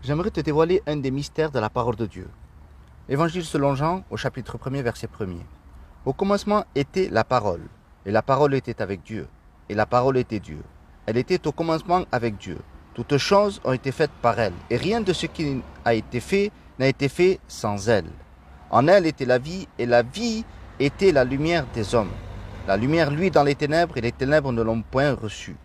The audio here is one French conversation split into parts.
J'aimerais te dévoiler un des mystères de la parole de Dieu. Évangile selon Jean, au chapitre 1er, verset 1er. Au commencement était la parole, et la parole était avec Dieu, et la parole était Dieu. Elle était au commencement avec Dieu. Toutes choses ont été faites par elle, et rien de ce qui a été fait n'a été fait sans elle. En elle était la vie, et la vie était la lumière des hommes. La lumière luit dans les ténèbres, et les ténèbres ne l'ont point reçue.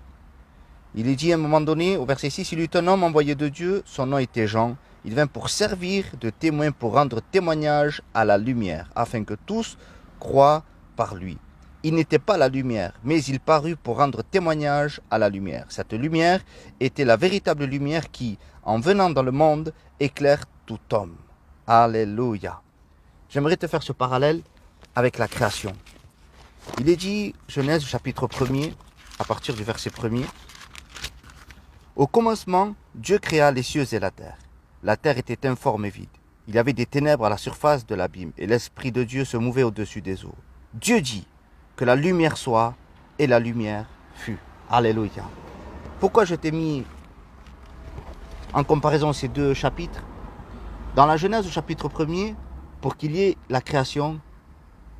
Il est dit à un moment donné, au verset 6, il y eut un homme envoyé de Dieu, son nom était Jean. Il vint pour servir de témoin, pour rendre témoignage à la lumière, afin que tous croient par lui. Il n'était pas la lumière, mais il parut pour rendre témoignage à la lumière. Cette lumière était la véritable lumière qui, en venant dans le monde, éclaire tout homme. Alléluia. J'aimerais te faire ce parallèle avec la création. Il est dit, Genèse chapitre 1er, à partir du verset 1er, au commencement, Dieu créa les cieux et la terre. La terre était informe et vide. Il y avait des ténèbres à la surface de l'abîme, et l'Esprit de Dieu se mouvait au-dessus des eaux. Dieu dit que la lumière soit, et la lumière fut. Alléluia. Pourquoi je t'ai mis en comparaison ces deux chapitres? Dans la Genèse au chapitre 1er, pour qu'il y ait la création,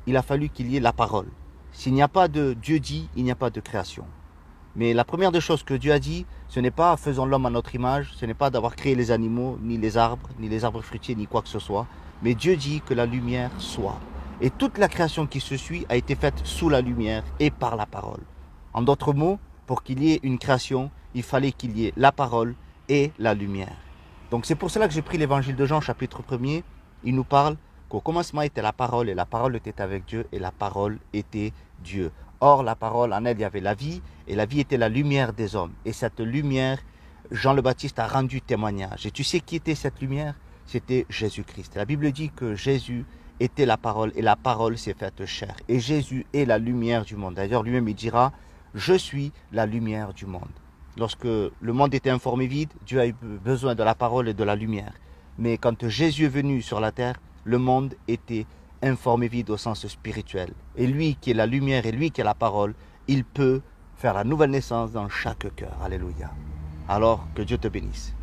il a fallu qu'il y ait la parole. S'il n'y a pas de Dieu dit, il n'y a pas de création. Mais la première des choses que Dieu a dit, ce n'est pas faisons l'homme à notre image, ce n'est pas d'avoir créé les animaux, ni les arbres fruitiers, ni quoi que ce soit. Mais Dieu dit que la lumière soit. Et toute la création qui se suit a été faite sous la lumière et par la parole. En d'autres mots, pour qu'il y ait une création, il fallait qu'il y ait la parole et la lumière. Donc c'est pour cela que j'ai pris l'évangile de Jean, chapitre 1er. Il nous parle qu'au commencement était la parole, et la parole était avec Dieu, et la parole était Dieu. Or, la parole, en elle, il y avait la vie, et la vie était la lumière des hommes. Et cette lumière, Jean le Baptiste a rendu témoignage. Et tu sais qui était cette lumière? C'était Jésus-Christ. La Bible dit que Jésus était la parole, et la parole s'est faite chair. Et Jésus est la lumière du monde. D'ailleurs, lui-même, il dira, je suis la lumière du monde. Lorsque le monde était informe et vide, Dieu a eu besoin de la parole et de la lumière. Mais quand Jésus est venu sur la terre, le monde était informe et vide au sens spirituel. Et lui qui est la lumière et lui qui est la parole, il peut faire la nouvelle naissance dans chaque cœur. Alléluia. Alors que Dieu te bénisse.